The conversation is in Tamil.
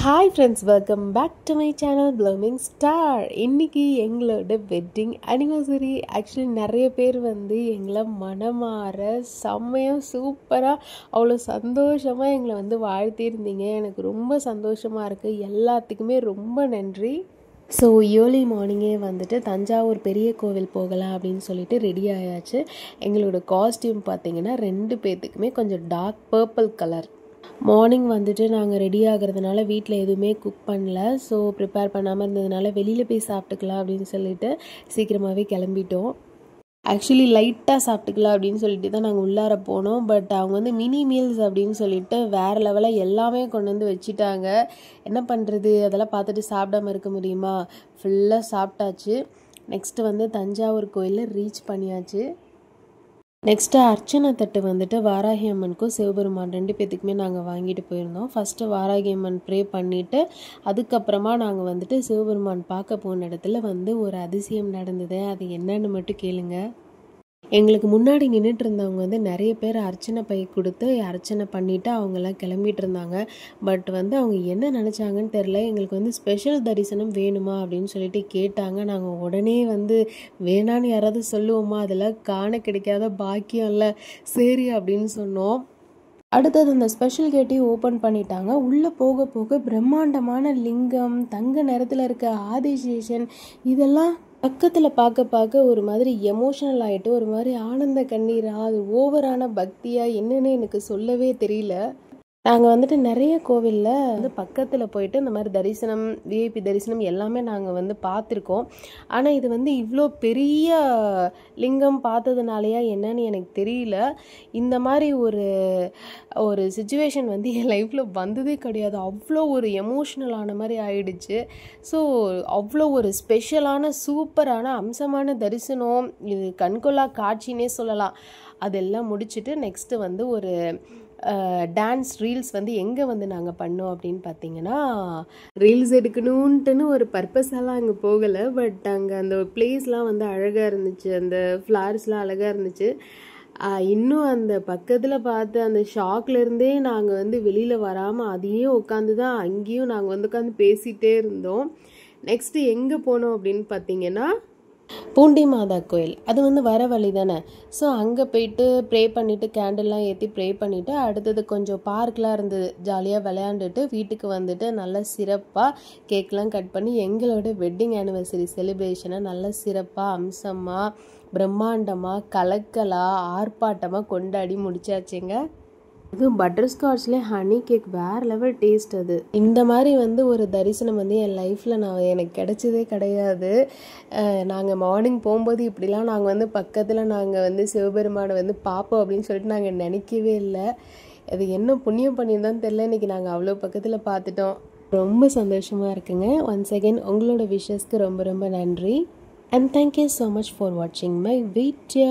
Hi friends, welcome back to my channel Blooming Star. இன்னைக்கு எங்களோட வெட்டிங் anniversary. ஆக்சுவலி நிறைய பேர் எங்களை மனமாற செம்மையாக சூப்பராக அவ்வளோ சந்தோஷமாக எங்களை வாழ்த்தியிருந்தீங்க. எனக்கு ரொம்ப சந்தோஷமாக இருக்குது. எல்லாத்துக்குமே ரொம்ப நன்றி. ஸோ ஏர்லி மார்னிங்கே தஞ்சாவூர் பெரிய கோவில் போகலாம் அப்படின்னு சொல்லிட்டு ரெடி ஆயாச்சு. எங்களோட காஸ்டியூம் பார்த்திங்கன்னா 2 பேர்த்துக்குமே கொஞ்சம் டார்க் பர்பிள் கலர். மார்னிங் நாங்கள் ரெடி ஆகிறதுனால வீட்டில் எதுவுமே குக் பண்ணல. ஸோ ப்ரிப்பேர் பண்ணாமல் இருந்ததுனால வெளியில் போய் சாப்பிட்டுக்கலாம் அப்படின்னு சொல்லிட்டு சீக்கிரமாகவே கிளம்பிட்டோம். ஆக்சுவலி லைட்டாக சாப்பிட்டுக்கலாம் அப்படின்னு சொல்லிட்டு தான் நாங்கள் உள்ளார போனோம். பட் அவங்க மினி மீல்ஸ் அப்படின்னு சொல்லிட்டு வேறு லெவலாக எல்லாமே கொண்டு வந்து வச்சுட்டாங்க. என்ன பண்ணுறது, அதெல்லாம் பார்த்துட்டு சாப்பிடாமல் இருக்க முடியுமா? ஃபுல்லாக சாப்பிட்டாச்சு. நெக்ஸ்ட்டு தஞ்சாவூர் கோயிலில் ரீச் பண்ணியாச்சு. நெக்ஸ்ட்டு அர்ச்சனை தட்டு வாராகி அம்மனுக்கும் சிவபெருமான் 2 பேர்த்துக்குமே நாங்கள் வாங்கிட்டு போயிருந்தோம். ஃபஸ்ட்டு வாராகி அம்மன் ப்ரே பண்ணிவிட்டு அதுக்கப்புறமா நாங்கள் சிவபெருமான் பார்க்க போன இடத்துல ஒரு அதிசயம் நடந்தது. அது என்னன்னு மட்டும் கேளுங்க. எங்களுக்கு முன்னாடி நின்றுட்டு இருந்தவங்க நிறைய பேர் அர்ச்சனை பை கொடுத்து அர்ச்சனை பண்ணிவிட்டு அவங்கெல்லாம் கிளம்பிட்டு இருந்தாங்க. பட் அவங்க என்ன நினச்சாங்கன்னு தெரில. எங்களுக்கு ஸ்பெஷல் தரிசனம் வேணுமா அப்படின்னு சொல்லிட்டு கேட்டாங்க. நாங்கள் உடனே வேணான்னு யாராவது சொல்லுவோமா? அதெல்லாம் காண கிடைக்காத பாக்கியம் இல்லை, சரி அப்படின்னு சொன்னோம். அடுத்தது அந்த ஸ்பெஷல் கேட்டையும் ஓப்பன் பண்ணிட்டாங்க. உள்ளே போக போக பிரம்மாண்டமான லிங்கம், தங்க நிறத்தில் இருக்க ஆதிசேஷன், இதெல்லாம் பக்கத்தில் பார்க்க ஒரு மாதிரி எமோஷனல் ஆகிட்டு ஒரு மாதிரி ஆனந்த கண்ணீரா, அது ஓவரான பக்தியா என்னன்னு எனக்கு சொல்லவே தெரியல. நாங்கள் நிறைய கோவிலில் பக்கத்தில் போயிட்டு இந்த மாதிரி தரிசனம், விஐபி தரிசனம் எல்லாமே நாங்கள் பார்த்துருக்கோம். ஆனால் இது இவ்வளோ பெரிய லிங்கம் பார்த்ததுனாலையா என்னன்னு எனக்கு தெரியல. இந்த மாதிரி ஒரு சுச்சுவேஷன் என் லைஃப்பில் வந்ததே கிடையாது. அவ்வளோ ஒரு எமோஷ்னலான மாதிரி ஆயிடுச்சு. ஸோ அவ்வளோ ஒரு ஸ்பெஷலான சூப்பரான அம்சமான தரிசனம், இது கண்கொள்ளா காட்சின்னே சொல்லலாம். அதெல்லாம் முடிச்சுட்டு நெக்ஸ்ட்டு ஒரு டான்ஸ் ரீல்ஸ் எங்கே நாங்கள் பண்ணோம் அப்படின்னு பார்த்தீங்கன்னா, ரீல்ஸ் எடுக்கணுன்ட்டுன்னு ஒரு பர்பஸெல்லாம் அங்கே போகலை. பட் அங்கே அந்த பிளேஸ்லாம் அழகாக இருந்துச்சு, அந்த ஃப்ளார்ஸ்லாம் அழகாக இருந்துச்சு. இன்னும் அந்த பக்கத்தில் பார்த்து அந்த ஷாக்லேருந்தே நாங்கள் வெளியில் வராமல் அதையே உட்காந்து தான் அங்கேயும் நாங்கள் உட்காந்து பேசிகிட்டே இருந்தோம். நெக்ஸ்ட்டு எங்கே போனோம் அப்படின்னு பார்த்தீங்கன்னா, பூண்டி மாதா கோயில். அது வர வழி தானே. ஸோ அங்கே போயிட்டு ப்ரே பண்ணிவிட்டு கேண்டில்லாம் ஏற்றி ப்ரே பண்ணிவிட்டு அடுத்தது கொஞ்சம் பார்க்லாம் இருந்தது, ஜாலியாக விளையாண்டுட்டு வீட்டுக்கு நல்லா சிறப்பாக கேக்லாம் கட் பண்ணி எங்களோட வெட்டிங் ஆனிவர்சரி செலிப்ரேஷனை நல்லா சிறப்பாக அம்சமாக பிரம்மாண்டமாக கலக்கலாக ஆர்ப்பாட்டமாக கொண்டாடி முடிச்சாச்சுங்க. இதுவும் பட்டர்ஸ்காட்ச்லேயே ஹனி கேக் வேறு லெவல் டேஸ்ட். அது இந்த மாதிரி ஒரு தரிசனம் என் லைஃப்பில் எனக்கு கிடைச்சதே கிடையாது. நாங்கள் மார்னிங் போகும்போது இப்படிலாம் நாங்கள் பக்கத்தில் நாங்கள் சிவபெருமானை பார்ப்போம் அப்படின்னு சொல்லிட்டு நாங்கள் நினைக்கவே இல்லை. அது என்ன புண்ணியம் பண்ணியிருந்தான்னு தெரில, இன்றைக்கி நாங்கள் அவ்வளோ பக்கத்தில் பார்த்துட்டோம். ரொம்ப சந்தோஷமாக இருக்குங்க. ஒன்ஸ் அகெயின் உங்களோட விஷஸ்க்கு ரொம்ப ரொம்ப நன்றி. And thank you so much for watching my video.